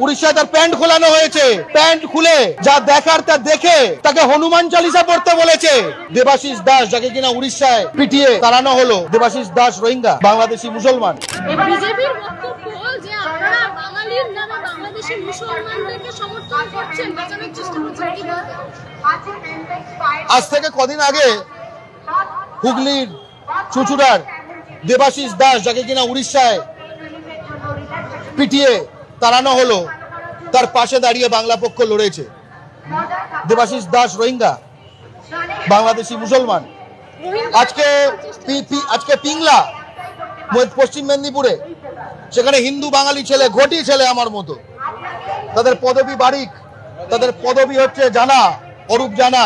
উড়িষ্যায় তার প্যান্ট খোলানো হয়েছে, প্যান্ট খুলে যা দেখার তা দেখে তাকে হনুমান চালিসা পড়তে বলেছে। দেবাশিস দাস, যাকে কিনা উড়িষ্যায় পিটিয়ে তাড়ানো হলো, দেবাশিস দাস রোহিঙ্গা বাংলাদেশি মুসলমান। বিজেপির বক্তব্য যে আপনারা বাঙালির নামে বাংলাদেশি মুসলমানদেরকে সমর্থন করছেন, বাঁচানোর চেষ্টা করছেন, কি বলবেন? আজ থেকে কদিন আগে হুগলির চুঁচুড়ার দেবাশিস দাস, যাকে কিনা উড়িষ্যায় পিটিয়ে তাড়ানো হলো, তার পাশে দাঁড়িয়ে বাংলা পক্ষ লড়েছে। দেবাশিস দাস রোহিঙ্গা বাংলাদেশি মুসলমান। আজকে পিংলা পশ্চিম মেদিনীপুরে, সেখানে হিন্দু বাঙালি ছেলে, ঘটি ছেলে আমার মতো, তাদের পদবী বারিক, তাদের পদবী হচ্ছে জানা, অরূপ জানা,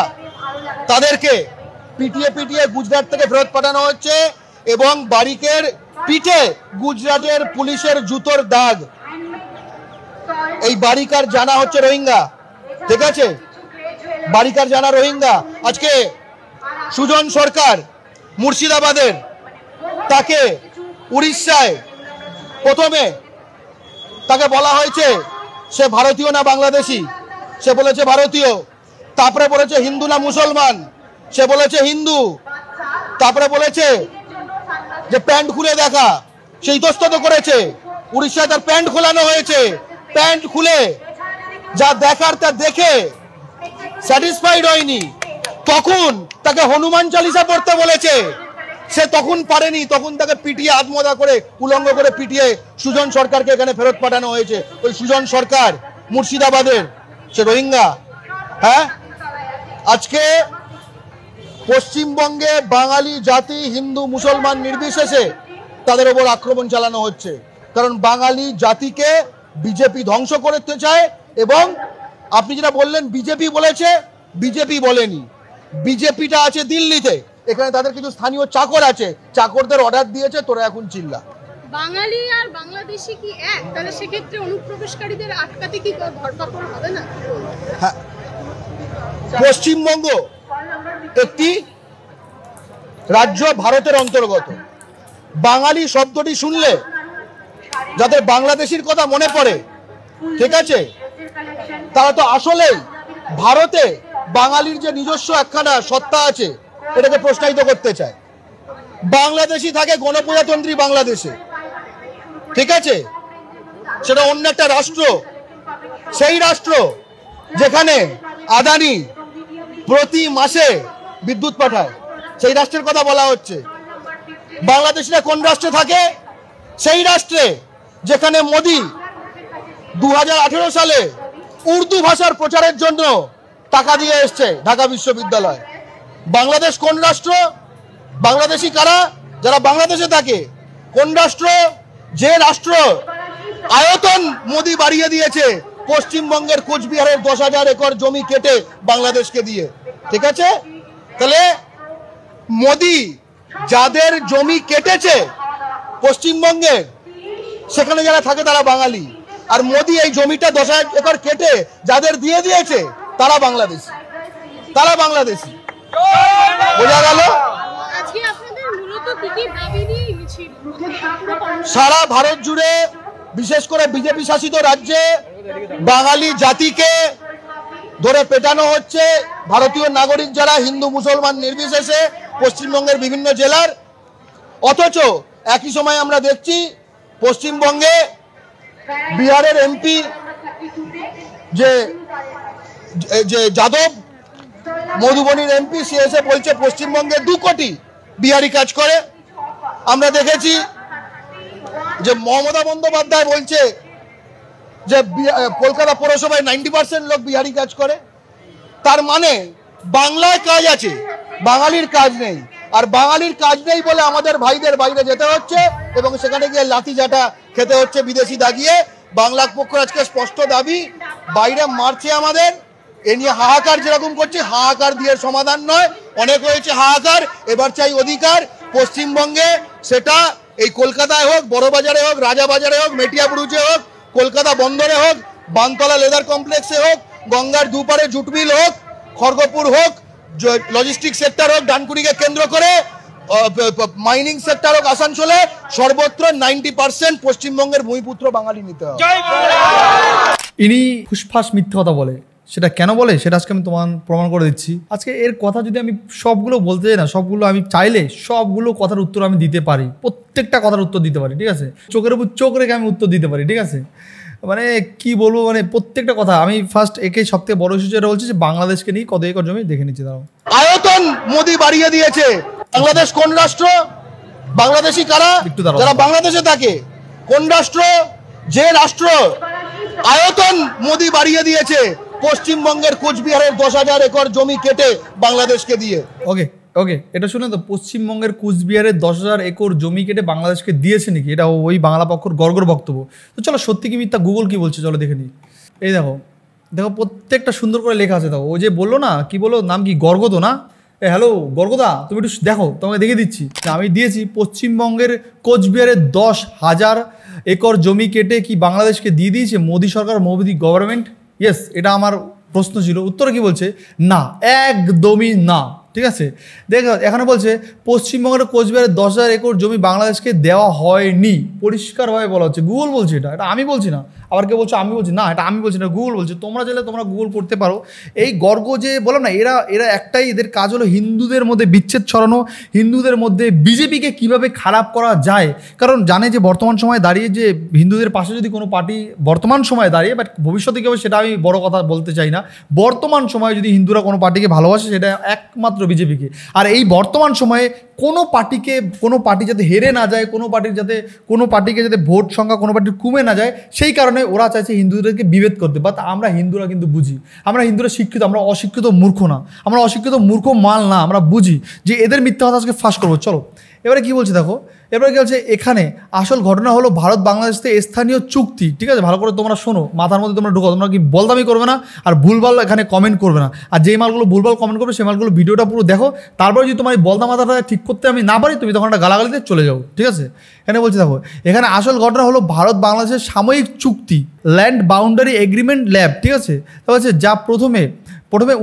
তাদেরকে পিটিয়ে পিটিয়ে গুজরাট থেকে ফেরত পাঠানো হচ্ছে এবং বারিকের পিঠে গুজরাটের পুলিশের জুতোর দাগ। এই বারিকার জানা হচ্ছে রোহিঙ্গা, ঠিক আছে? বারিকার জানা রোহিঙ্গা। আজকে সুজন সরকার মুর্শিদাবাদের, তাকে উড়িষ্যায় প্রথমে তাকে বলা হয়েছে সে ভারতীয় না বাংলাদেশি, সে বলেছে ভারতীয়। তারপরে বলেছে হিন্দু না মুসলমান, সে বলেছে হিন্দু। তারপরে বলেছে যে প্যান্ট খুলে দেখা, সে ইতস্তত করেছে। উড়িষ্যায় তার প্যান্ট খোলানো হয়েছে, প্যান্ট খুলে যা দেখার তা দেখে স্যাটিসফাইড হয়নি, তখন তাকে হনুমান চালিসা পড়তে বলেছে। সে তখন পারেনি, তখন তাকে পিটিয়ে আত্মহত্যা করে উলঙ্গ করে পিটিয়ে সুজন সরকারকে এখানে ফেরত পাঠানো হয়েছে। ওই সুজন সরকার মুর্শিদাবাদের, সে রোহিঙ্গা। হ্যাঁ, আজকে পশ্চিমবঙ্গে বাঙালি জাতি, হিন্দু মুসলমান নির্বিশেষে তাদের ওপর আক্রমণ চালানো হচ্ছে, কারণ বাঙালি জাতিকে বিজেপি ধ্বংস করতে চায়। এবং আপনি যেটা বললেন বিজেপি বলেছে, বিজেপি বলেনি, বিজেপিটা আছে দিল্লিতে, এখানে তাদের কিছু স্থানীয় চাকর আছে, চাকরদের অর্ডার দিয়েছে তোরা এখন চিল্লা। বাঙালি আর বাংলাদেশি কি এক? তাহলে সেক্ষেত্রে অনুপ্রবেশকারীদের আটকাতে কি ধরপাকড় হবে না? হ্যাঁ, পশ্চিমবঙ্গ একটি রাজ্য, ভারতের অন্তর্গত। বাঙালি শব্দটি শুনলে যাদের বাংলাদেশির কথা মনে পড়ে, ঠিক আছে, তারা তো আসলেই ভারতে বাঙালির যে নিজস্ব একখানা সত্তা আছে এটাকে প্রশ্নায়িত করতে চায়। বাংলাদেশি থাকে গণপ্রজাতন্ত্রী বাংলাদেশে, ঠিক আছে, সেটা অন্য একটা রাষ্ট্র। সেই রাষ্ট্র যেখানে আদানি প্রতি মাসে বিদ্যুৎ পাঠায়, সেই রাষ্ট্রের কথা বলা হচ্ছে। বাংলাদেশিরা কোন রাষ্ট্রে থাকে? সেই রাষ্ট্রে যেখানে মোদি 2018 সালে উর্দু ভাষার প্রচারের জন্য টাকা দিয়ে এসছে ঢাকা বিশ্ববিদ্যালয়। বাংলাদেশ কোন রাষ্ট্র? বাংলাদেশি কারা? যারা বাংলাদেশে থাকে। কোন রাষ্ট্র? যে রাষ্ট্র আয়তন মোদি বাড়িয়ে দিয়েছে পশ্চিমবঙ্গের কোচবিহারের 10,000 একর জমি কেটে বাংলাদেশকে দিয়ে, ঠিক আছে? তাহলে মোদি যাদের জমি কেটেছে পশ্চিমবঙ্গে, সেখানে যারা থাকে তারা বাঙালি। আর মোদি এই জমিটা 10,000 একর কেটে যাদের দিয়ে দিয়েছে তারা বাংলাদেশি, তারা বাংলাদেশি। বোঝা গেল? সারা ভারত জুড়ে, বিশেষ করে বিজেপি শাসিত রাজ্যে বাঙালি জাতিকে ধরে পেটানো হচ্ছে। ভারতীয় নাগরিক যারা, হিন্দু মুসলমান নির্বিশেষে, পশ্চিমবঙ্গের বিভিন্ন জেলার। অথচ একই সময় আমরা দেখছি পশ্চিমবঙ্গে বিহারের এমপি যে যাদব, মধুবনীর এমপি, সে এসে বলছে পশ্চিমবঙ্গে 2 কোটি বিহারি কাজ করে। আমরা দেখেছি যে মমতা বন্দ্যোপাধ্যায় বলছে যে কলকাতা পৌরসভায় 90% লোক বিহারি কাজ করে। তার মানে বাংলায় কাজ আছে, বাঙালির কাজ নেই। আর বাঙালির কাজ নেই বলে আমাদের ভাইদের বাইরে যেতে হচ্ছে এবং সেখানে গিয়ে লাঠি জাটা খেতে হচ্ছে বিদেশি দাগিয়ে। বাংলা পক্ষ আজকে স্পষ্ট দাবি, বাইরে মারছে আমাদের, এ নিয়ে হাহাকার যেরকম করছে, হাহাকার দিয়ে সমাধান নয়। অনেক হয়েছে হাহাকার, এবার চাই অধিকার। পশ্চিমবঙ্গে সেটা এই কলকাতায় হোক, বড়বাজারে হোক, রাজাবাজারে হোক, মেটিয়াবুরুজে হোক, কলকাতা বন্দরে হোক, বানতলা লেদার কমপ্লেক্সে হোক, গঙ্গার দুপারে জুট মিল হোক, খড়গপুর হোক, লজিস্টিক সেক্টর হোক ডানকুনিকে কেন্দ্র করে, মাইনিং সেক্টর হোক আসানসোলে, সর্বত্র 90% পশ্চিমবঙ্গের ভূমিপুত্র বাঙালি নিতে হবে। ইনি ফুসফাস মিথ্যে কথা বলে। সেটা কেন বলে সেটা আজকে আমি তোমার প্রমাণ করে দিচ্ছি। আজকে এর কথা যদি আমি সবগুলো বলতে যাই না, সবগুলো আমি চাইলে সবগুলো কথার উত্তর আমি দিতে পারি, প্রত্যেকটা কথার উত্তর দিতে পারি, ঠিক আছে? চোখের উপর চোখ রেখে আমি উত্তর দিতে পারি, ঠিক আছে? মানে কি বলবো, মানে প্রত্যেকটা কথা আমি ফার্স্ট একে সব থেকে বড় ইস্যু যেটা বলছি যে বাংলাদেশকে নিয়ে কত একর জমি দেখে নিচ্ছি। দাঁড়াও, আয়তন মোদি বাড়িয়ে দিয়েছে। বাংলাদেশ কোন রাষ্ট্র? বাংলাদেশি কারা? একটু দাঁড়াও। যারা বাংলাদেশে থাকে। কোন রাষ্ট্র? যে রাষ্ট্র আয়তন মোদি বাড়িয়ে দিয়েছে পশ্চিমবঙ্গের কোচবিহারের 10,000 একর জমি কেটে বাংলাদেশকে দিয়ে। ওকে ওকে, এটা শুনে তো পশ্চিমবঙ্গের কুচবিহারের 10,000 একর জমি কেটে বাংলাদেশকে দিয়েছে নাকি? এটা ওই বাংলা পক্ষর গর্গর বক্তব্য। তো চলো সত্যি কি মিথ্যা গুগল কি বলছে চলো দেখে নিই। এই দেখো দেখো প্রত্যেকটা সুন্দর করে লেখা আছে। দেখো ও যে বললো না, কি বললো নাম কি, গর্গদ না? হ্যালো গর্গদা, তুমি একটু দেখো, তোমাকে দেখিয়ে দিচ্ছি। আমি দিয়েছি পশ্চিমবঙ্গের কোচবিহারের 10,000 একর জমি কেটে কি বাংলাদেশকে দিয়ে দিয়েছে মোদি সরকার, মোদি গভর্নমেন্ট? ইয়েস, এটা আমার প্রশ্ন ছিল। উত্তরে কি বলছে? না, একদমই না। ঠিক আছে, দেখো এখানে বলছে পশ্চিমবঙ্গের কোচবিহারের 10,000 একর জমি বাংলাদেশকে দেওয়া হয়নি, পরিষ্কারভাবে বলা হচ্ছে। গুগল বলছে, এটা এটা আমি বলছি না। আবার কেউ বলছে আমি বলছি না, এটা আমি বলছি না, গুগল বলছে। তোমরা চাইলে তোমরা গুগল করতে পারো। এই গর্গ যে বললাম না, এরা এরা একটাই, এদের কাজ হলো হিন্দুদের মধ্যে বিচ্ছেদ ছড়ানো, হিন্দুদের মধ্যে বিজেপিকে কিভাবে খারাপ করা যায়। কারণ জানে যে বর্তমান সময়ে দাঁড়িয়ে যে হিন্দুদের পাশে যদি কোনো পার্টি বর্তমান সময়ে দাঁড়িয়ে, বাট ভবিষ্যতে কী হবে সেটা আমি বড় কথা বলতে চাই না। বর্তমান সময়ে যদি হিন্দুরা কোনো পার্টিকে ভালোবাসে সেটা একমাত্র বিজেপিকে। আর এই বর্তমান সময়ে কোনো পার্টি যাতে হেরে না যায়, কোনো পার্টিকে যাতে ভোট সংখ্যা কোনো পার্টির কমে না যায়, সেই কারণে ওরা চাইছে হিন্দুদেরকে বিভেদ করতে। বাট আমরা হিন্দুরা কিন্তু বুঝি, আমরা হিন্দুরা শিক্ষিত, আমরা অশিক্ষিত মূর্খ না, আমরা অশিক্ষিত মূর্খ মাল না। আমরা বুঝি যে এদের মিথ্যা কথা আজকে ফাঁস করবো। চলো এবারে কি বলছে দেখো, এবারে কি বলছে, এখানে আসল ঘটনা হলো ভারত বাংলাদেশ থেকে স্থানীয় চুক্তি। ঠিক আছে, ভালো করে তোমরা শোনো, মাথার মধ্যে তোমরা ঢুকো। তোমরা কি বলদামি করবে না আর ভুলভাল এখানে কমেন্ট করবে না। আর যেই মালগুলো ভুলভাল কমেন্ট করবে সেই মালগুলো ভিডিওটা পুরো দেখো। তারপরে যদি তোমার এই বলদা মাথাটা ঠিক করতে আমি না পারি, তুমি তখন একটা গালাগালিতে চলে যাও। ঠিক আছে, এখানে বলছে দেখো, এখানে আসল ঘটনা হলো ভারত বাংলাদেশের সাময়িক চুক্তি, ল্যান্ড বাউন্ডারি এগ্রিমেন্ট ল্যাব। ঠিক আছে, তা হচ্ছে যা প্রথমে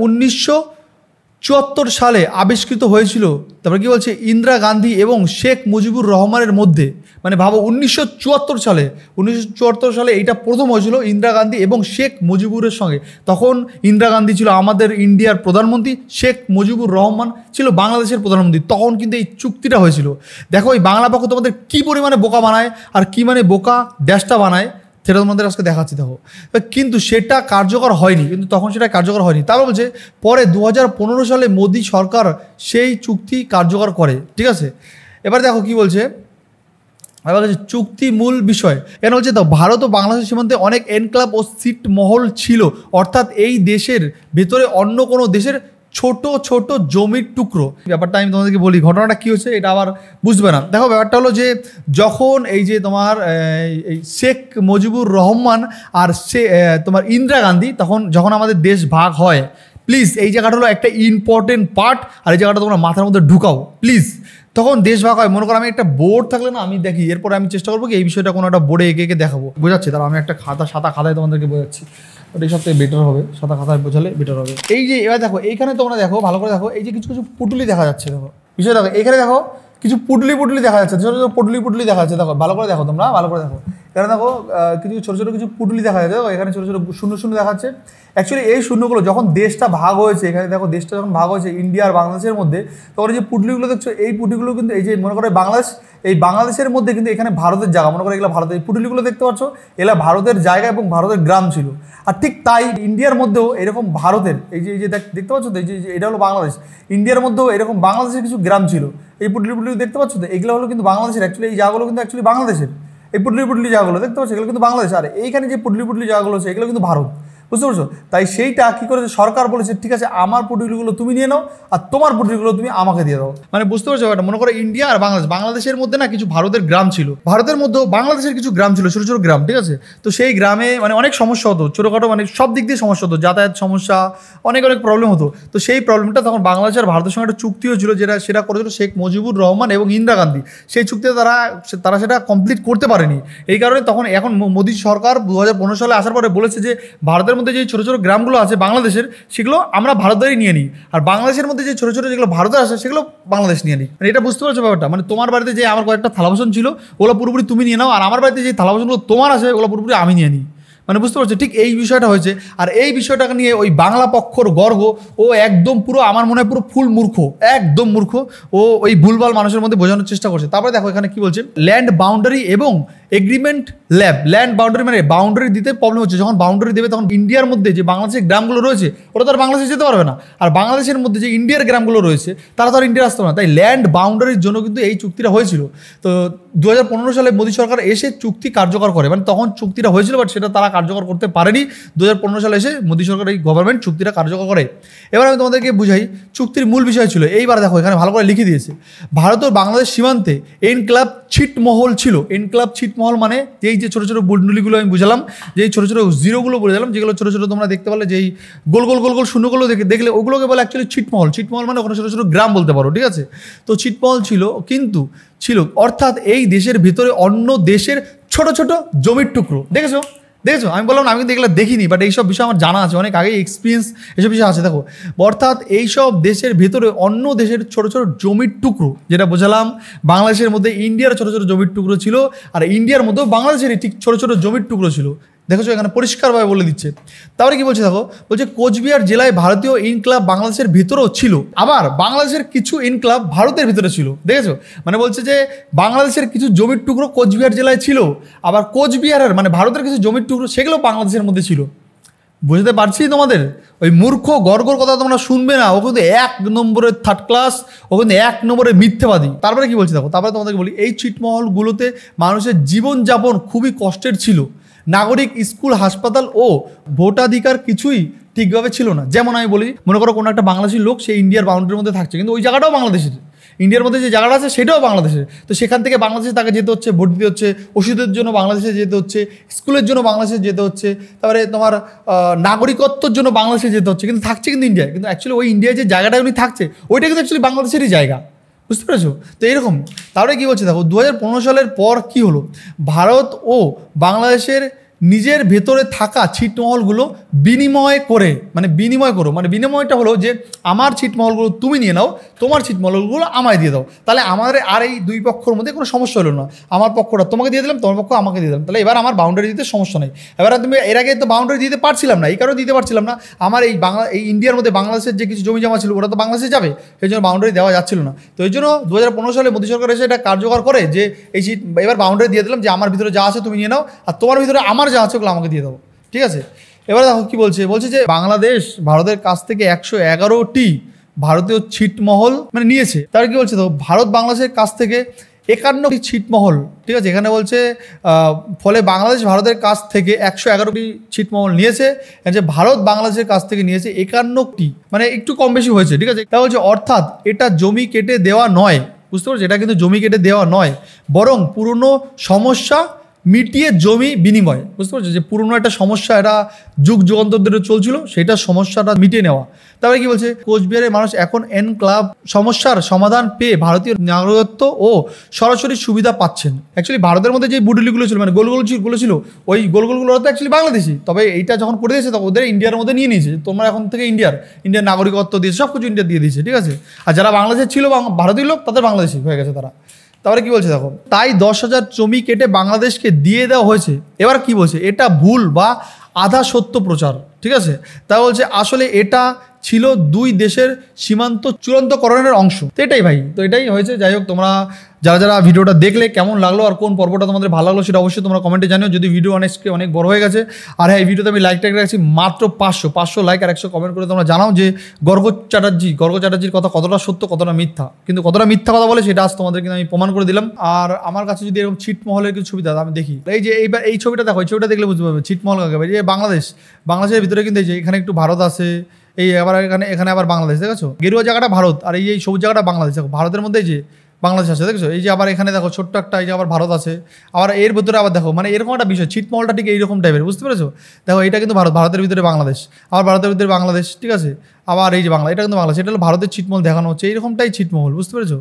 1974 সালে আবিষ্কৃত হয়েছিল। তারপরে কি বলছে, ইন্দিরা গান্ধী এবং শেখ মুজিবুর রহমানের মধ্যে। মানে ভাবো 1974 সালে এইটা প্রথম হয়েছিল ইন্দিরা গান্ধী এবং শেখ মুজিবুরের সঙ্গে। তখন ইন্দিরা গান্ধী ছিল আমাদের ইন্ডিয়ার প্রধানমন্ত্রী, শেখ মুজিবুর রহমান ছিল বাংলাদেশের প্রধানমন্ত্রী। তখন কিন্তু এই চুক্তিটা হয়েছিল। দেখো এই বাংলা পক্ষ তোমাদের কী পরিমাণে বোকা বানায় আর কী মানে বোকা ড্যাশটা বানায়, সেটা তোমাদের আজকে দেখাচ্ছি। দেখো কিন্তু সেটা কার্যকর হয়নি, কিন্তু তখন সেটা কার্যকর হয়নি। তারপর বলছে পরে 2015 সালে মোদী সরকার সেই চুক্তি কার্যকর করে। ঠিক আছে, এবার দেখো কি বলছে, এবার বলছে চুক্তি মূল বিষয়। এখানে বলছে তো ভারত ও বাংলাদেশের সীমান্তে অনেক এনক্লাব ও সিট মহল ছিল, অর্থাৎ এই দেশের ভেতরে অন্য কোনো দেশের ছোট ছোট জমির টুকরো। ব্যাপারটা আমি তোমাদেরকে বলি, ঘটনাটা কী হচ্ছে এটা আবার বুঝবে না। দেখো ব্যাপারটা হলো যে যখন এই যে তোমার এই শেখ মুজিবুর রহমান আর তোমার ইন্দিরা গান্ধী, যখন আমাদের দেশ ভাগ হয়, প্লিজ এই জায়গাটা হলো একটা ইম্পর্টেন্ট পার্ট, আর এই জায়গাটা তোমরা মাথার মধ্যে ঢুকাও প্লিজ। তখন দেশ ভাগ হয়, মনে করো আমি একটা বোর্ড থাকলে না, আমি দেখি, এরপরে আমি চেষ্টা করবো কি এই বিষয়টা কোনো একটা বোর্ডে এঁকে দেখাবো, বোঝাচ্ছি। তাহলে আমি একটা সাদা খাতায় তোমাদেরকে বোঝাচ্ছি, ওটাই সব থেকে বেটার হবে, সাদা খাতায় বোঝালে বেটার হবে। এই যে এবার দেখো এইখানে তোমরা দেখো, ভালো করে দেখো, এই যে কিছু কিছু পুটুলি দেখা যাচ্ছে। দেখো বিষয় দেখো, এখানে দেখো কিছু পুটলি দেখা যাচ্ছে, ছোটো ছোটো পুটলি দেখা যাচ্ছে। দেখো ভালো করে দেখো, তোমরা ভালো করে দেখো, এখানে দেখো কিছু ছোটো ছোটো কিছু পুটলি দেখা যাচ্ছে। দেখো এখানে ছোটো ছোটো শূন্য দেখাচ্ছে। অ্যাকচুয়ালি এই শূন্যগুলো যখন দেশটা ভাগ হয়েছে, এখানে দেখো দেশটা যখন ভাগ হয়েছে ইন্ডিয়া আর বাংলাদেশের মধ্যে, তখন এই যে পুটলিগুলো দেখছো, এই পুটলিগুলো কিন্তু এই যে মনে করো বাংলাদেশ, এই বাংলাদেশের মধ্যে কিন্তু এখানে ভারতের জায়গা, মনে করো এগুলো ভারতের, এই পুটলিগুলো দেখতে পাচ্ছ, এগুলো ভারতের জায়গা এবং ভারতের গ্রাম ছিল। আর ঠিক তাই ইন্ডিয়ার মধ্যেও এরকম ভারতের এই যে দেখতে পাচ্ছ তো, এই যে এটা হলো বাংলাদেশ, ইন্ডিয়ার মধ্যেও এরকম বাংলাদেশের কিছু গ্রাম ছিল। এই পুটলি দেখতে পাচ্ছ তো, এগুলো হলো কিন্তু বাংলাদেশের, অ্যাকচুয়ালি এই জায়গাগুলো কিন্তু অ্যাকচুয়ালি বাংলাদেশের। এই পুটলি জায়গাগুলো দেখতে পাচ্ছ, এগুলো কিন্তু বাংলাদেশ। আর এইখানে যে পুটলি জায়গাগুলো আছে এগুলো কিন্তু ভারত, বুঝতে পারছো? তাই সেইটা কী করেছে, সরকার বলেছে ঠিক আছে আমার পুটলিগুলো তুমি নিয়ে নাও আর তোমার পুটলিগুলো তুমি আমাকে দিয়ে দাও। মানে বুঝতে পারছো ব্যাপারটা? মনে করো ইন্ডিয়া আর বাংলাদেশের মধ্যে না কিছু ভারতের গ্রাম ছিল, ভারতের মধ্যেও বাংলাদেশের কিছু গ্রাম ছিল, ছোটো ছোটো গ্রাম। ঠিক আছে, তো সেই গ্রামে মানে অনেক সমস্যা হতো, ছোটোখাটো মানে সব দিক দিয়ে সমস্যা হতো, যাতায়াত সমস্যা, অনেক প্রবলেম হতো। তো সেই প্রবলেমটা তখন বাংলাদেশ আর ভারতের সঙ্গে একটা চুক্তি হয়েছিল, সেটা করেছিল শেখ মুজিবুর রহমান এবং ইন্দিরা গান্ধী। সেই চুক্তিতে তারা সেটা কমপ্লিট করতে পারেনি। এই কারণে তখন এখন মোদী সরকার 2015 সালে আসার পরে বলেছে যে ভারতের মধ্যে যে ছোটো ছোটো গ্রামগুলো আছে বাংলাদেশের, সেগুলো আমরা ভারতেরই নিয়ে নিই, আর বাংলাদেশের মধ্যে যে ছোটো ছোটো যেগুলো ভারতের আছে সেগুলো বাংলাদেশ নিয়ে নিই। মানে এটা বুঝতে পারছো ব্যাপারটা? মানে তোমার বাড়িতে যে আমার কয়েকটা থালা বাসন ছিল ওগুলো পুরোপুরি তুমি নিয়ে নাও, আর আমার বাড়িতে যে থালা বাসনগুলো তোমার আছে ওগুলো পুরোপুরি আমি নিয়ে নিই। মানে বুঝতে পারছো, ঠিক এই বিষয়টা হয়েছে। আর এই বিষয়টাকে নিয়ে ওই বাংলা পক্ষর গর্গ ও একদম পুরো আমার মনে হয় পুরো ফুল মূর্খ, একদম মূর্খ। ও ওই ভুলভাল মানুষের মধ্যে বোঝানোর চেষ্টা করছে। তারপরে দেখো এখানে কি বলছে, ল্যান্ড বাউন্ডারি এবং এগ্রিমেন্ট ল্যাব। ল্যান্ড বাউন্ডারি মানে বাউন্ডারি দিতে প্রবলেম হচ্ছে, যখন বাউন্ডারি দেবে তখন ইন্ডিয়ার মধ্যে যে বাংলাদেশের গ্রামগুলো রয়েছে ওরা তো আর বাংলাদেশে যেতে পারবে না, আর বাংলাদেশের মধ্যে যে ইন্ডিয়ার গ্রামগুলো রয়েছে তারা তো আর ইন্ডিয়া আসতে পারে না। তাই ল্যান্ড বাউন্ডারির জন্য কিন্তু এই চুক্তিটা হয়েছিল। তো 2015 সালে মোদী সরকার এসে চুক্তি কার্যকর করে, মানে তখন চুক্তিটা হয়েছিল বাট সেটা তারা কার্যকর করতে পারেনি। 2015 সালে এসে মোদী সরকার এই গভর্নমেন্ট চুক্তিটা কার্যকর করে। এবার আমি তোমাদেরকে বুঝাই চুক্তির মূল বিষয় ছিল। এইবার দেখো এখানে ভালো করে লিখে দিয়েছে, ভারত ও বাংলাদেশ সীমান্তে এনক্লাব ছিটমহল ছিল। এনক্লাব ছিটমহল মানে এই যে ছোটো ছোটো বুন্ডুলিগুলো আমি বুঝালাম, যে এই ছোটো ছোটো জিরোগুলো বুঝালাম, যেগুলো ছোটো ছোটো তোমরা দেখতে পারলে যেই গোল গোল গোল গোল শূন্যগুলো দেখলে ওগুলোকে বলে অ্যাকচুয়ালি ছিটমহল। ছিটমহল মানে ওখানে ছোটো ছোটো গ্রাম বলতে পারো, ঠিক আছে। তো ছিটমহল ছিল অর্থাৎ এই দেশের ভিতরে অন্য দেশের ছোট ছোট জমির টুকরো। দেখেছো, আমি বললাম না আমি কিন্তু এগুলো দেখিনি, বাট এইসব বিষয় আমার জানা আছে, অনেক আগেই এক্সপিরিয়েন্স এসব বিষয় আছে। দেখো অর্থাৎ এইসব দেশের ভিতরে অন্য দেশের ছোট ছোট জমির টুকরো, যেটা বোঝালাম বাংলাদেশের মধ্যে ইন্ডিয়ার ছোট ছোট জমির টুকরো ছিল, আর ইন্ডিয়ার মধ্যেও বাংলাদেশেরই ঠিক ছোট ছোট জমির টুকরো ছিল। দেখেছো এখানে পরিষ্কারভাবে বলে দিচ্ছে। তারপরে কি বলছে দেখো, বলছে কোচবিহার জেলায় ভারতীয় ইনক্লাব বাংলাদেশের ভিতরেও ছিল, আবার বাংলাদেশের কিছু ইনক্লাব ভারতের ভিতরে ছিল। দেখেছো, মানে বলছে যে বাংলাদেশের কিছু জমির টুকরো কোচবিহার জেলায় ছিল, আবার কোচবিহারের মানে ভারতের কিছু জমির টুকরো সেগুলো বাংলাদেশের মধ্যে ছিল। বুঝতে পারছি তোমাদের ওই মূর্খ গর্গর কথা তোমরা শুনবে না, ও কিন্তু 1 নম্বরের থার্ড ক্লাস, ও কিন্তু 1 নম্বরের মিথ্যেবাদী। তারপরে কি বলছি দেখো, তারপরে তোমাদেরকে বলি এই ছিটমহলগুলোতে মানুষের জীবনযাপন খুবই কষ্টের ছিল। নাগরিক, স্কুল, হাসপাতাল ও ভোটাধিকার কিছুই ঠিকভাবে ছিল না। যেমন আমি বলি, মনে করো কোনো একটা বাংলাদেশি লোক সে ইন্ডিয়ার বাউন্ডারির মধ্যে থাকছে, কিন্তু ওই জায়গাটাও বাংলাদেশের, ইন্ডিয়ার মধ্যে যে জায়গাটা আছে সেটাও বাংলাদেশের। তো সেখান থেকে বাংলাদেশে তাকে যেতে হচ্ছে, ভোট দিতে হচ্ছে, ওষুধের জন্য বাংলাদেশে যেতে হচ্ছে, স্কুলের জন্য বাংলাদেশে যেতে হচ্ছে, তারপরে তোমার নাগরিকত্বর জন্য বাংলাদেশে যেতে হচ্ছে, কিন্তু থাকছে কিন্তু ইন্ডিয়ায়। কিন্তু অ্যাকচুয়ালি ওই ইন্ডিয়ায় যে জায়গাটা উনি থাকছে ওইটা কিন্তু অ্যাকচুয়ালি বাংলাদেশেরই জায়গা। বুঝতে পেরেছো? তো এরকম। তারপরে কী বলছে দেখো, 2015 সালের পর কি হলো, ভারত ও বাংলাদেশের নিজের ভেতরে থাকা ছিটমহলগুলো বিনিময় করো, মানে বিনিময়টা হলো যে আমার ছিটমহলগুলো তুমি নিয়ে নাও, তোমার ছিটমহলগুলো আমায় দিয়ে দাও। তাহলে আমাদের আর এই দুই পক্ষের মধ্যে কোনো সমস্যা হলো না। আমার পক্ষটা তোমাকে দিয়ে দিলাম, তোমার পক্ষ আমাকে দিয়ে দিলাম, তাহলে এবার আমার বাউন্ডারি দিতে সমস্যা নেই। এবার তুমি এর আগে তো বাউন্ডারি দিতে পারছিলাম না, এই কারণে দিতে পারছিলাম না, আমার এই ইন্ডিয়ার মধ্যে বাংলাদেশের যে কিছু জমি জমা ছিল ওরা তো বাংলাদেশে যাবে, সেই জন্য বাউন্ডারি দেওয়া যাচ্ছিল না। তো এই জন্য 2015 সালে মোদী সরকার এসে এটা কার্যকর করে যে এই এবার বাউন্ডারি দিয়ে দিলাম যে আমার ভিতরে যা আছে তুমি নিয়ে নাও, আর তোমার ভিতরে আমার যা আছে ওগুলো আমাকে দিয়ে দেবো, ঠিক আছে। এবার দেখো কি বলছে যে বাংলাদেশ ভারতের কাছ থেকে 111টি ভারতীয় ছিটমহল মানে নিয়েছে। তার কি বলছে তো, ভারত বাংলাদেশের কাছ থেকে 51টি ছিটমহল, ঠিক আছে। এখানে বলছে ফলে বাংলাদেশ ভারতের কাছ থেকে 111টি ছিটমহল নিয়েছে, যে ভারত বাংলাদেশের কাছ থেকে নিয়েছে 51টি, মানে একটু কম বেশি হয়েছে, ঠিক আছে। তা বলছে অর্থাৎ এটা জমি কেটে দেওয়া নয়, বুঝতে পারছো, এটা কিন্তু জমি কেটে দেওয়া নয়, বরং পুরনো সমস্যা মিটিয়ে জমি বিনিময়। বুঝতে পারছো, যে পুরনো একটা সমস্যা এটা যুগ যুগান্তর ধরে চলছিল, সেটা সমস্যাটা মিটিয়ে নেওয়া। তারপরে কি বলছে, কোচবিহারের মানুষ এখন এনক্লাব সমস্যার সমাধান পেয়ে ভারতীয় নাগরিকত্ব ও সরাসরি সুবিধা পাচ্ছেন। অ্যাকচুয়ালি ভারতের মধ্যে যে বুডুলিগুলো ছিল মানে গোলগুলো ছিল, ওই গোলগুলো তো অ্যাকচুয়ালি বাংলাদেশি, তবে এইটা যখন করে দিয়েছে তখন ওদের ইন্ডিয়ার মধ্যে নিয়ে নিয়েছে, তোমরা এখন থেকে ইন্ডিয়ার নাগরিকত্ব দিয়েছে, সব কিছু ইন্ডিয়া দিয়ে দিয়েছে, ঠিক আছে। আর যারা বাংলাদেশে ছিল ভারতীয় লোক তাদের বাংলাদেশি হয়ে গেছে তারা। তারপরে কি বলছে দেখো, তাই 10,000 জমি কেটে বাংলাদেশকে দিয়ে দেওয়া হয়েছে। এবার কি বলছে, এটা ভুল বা আধা সত্য প্রচার, ঠিক আছে। তা বলছে আসলে এটা ছিল দুই দেশের সীমান্ত চূড়ান্তকরণের অংশ। তো এটাই ভাই, তো এটাই হয়েছে। যাই হোক, তোমরা যারা ভিডিওটা দেখলে কেমন লাগলো আর কোন পর্বটা তোমাদের ভালো লাগলো সেটা অবশ্যই তোমরা কমেন্টে জানিও। যদি ভিডিও অনেক বড় হয়ে গেছে, আর হ্যাঁ এই ভিডিওতে আমি লাইক রাখছি মাত্র 500 লাইক আর 100 কমেন্ট করে তোমরা জানাও যে গর্গ চ্যাটার্জির কথা কতটা সত্য কতটা মিথ্যা। কিন্তু কতটা মিথ্যা কথা বলে সেটা আজ তোমাদের কিন্তু আমি প্রমাণ করে দিলাম। আর আমার কাছে যদি এরকম ছিটমহলের কিছু ছবি আমি দেখি, এই যে এইবার এই ছবিটা দেখো, এই ছবিটা দেখলে বুঝতে পারবে ছিটমহল কাকে। এই যে বাংলাদেশের ভিতরে কিন্তু এই যে এখানে একটু ভারত আছে, এই আবার এখানে আবার বাংলাদেশ, দেখেছো, গেরুয়া জায়গাটা ভারত আর এই সবুজ জায়গাটা বাংলাদেশ। দেখো ভারতের মধ্যে এই যে বাংলাদেশ আছে, দেখছো, এই যে আবার এখানে দেখো ছোট্ট একটা এই যে আবার ভারত আছে, আবার এর ভিতরে আবার দেখো, মানে এরকম একটা বিষয়, ছিটমহলটা ঠিক এইরকম টাইপের, বুঝতে পেরেছো। দেখো এটা কিন্তু ভারতের ভিতরে বাংলাদেশ, আবার ভারতের ভিতরে বাংলাদেশ, ঠিক আছে, আবার এই যে বাংলা, এটা কিন্তু বাংলাদেশ, এটা হলো ভারতের ছিটমহল দেখানো হচ্ছে, এইরকমটাই ছিটমহল, বুঝতে পেরেছো।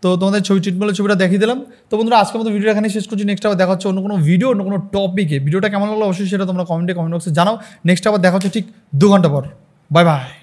তো তোমাদের ছিটমহলের ছবিটা দেখিয়ে দিলাম। তো বন্ধুরা আজকের মতো ভিডিও এখানে শেষ করছি, নেক্সট আবার দেখা হচ্ছে অন্য কোনো ভিডিও অন্য কোনো টপিকে। ভিডিওটা কেমন লাগলো অবশ্যই সেটা তোমরা কমেন্ট বক্সে জানাও। নেক্সট আবার দেখা হচ্ছে ঠিক 2 ঘন্টা পর। Bye bye.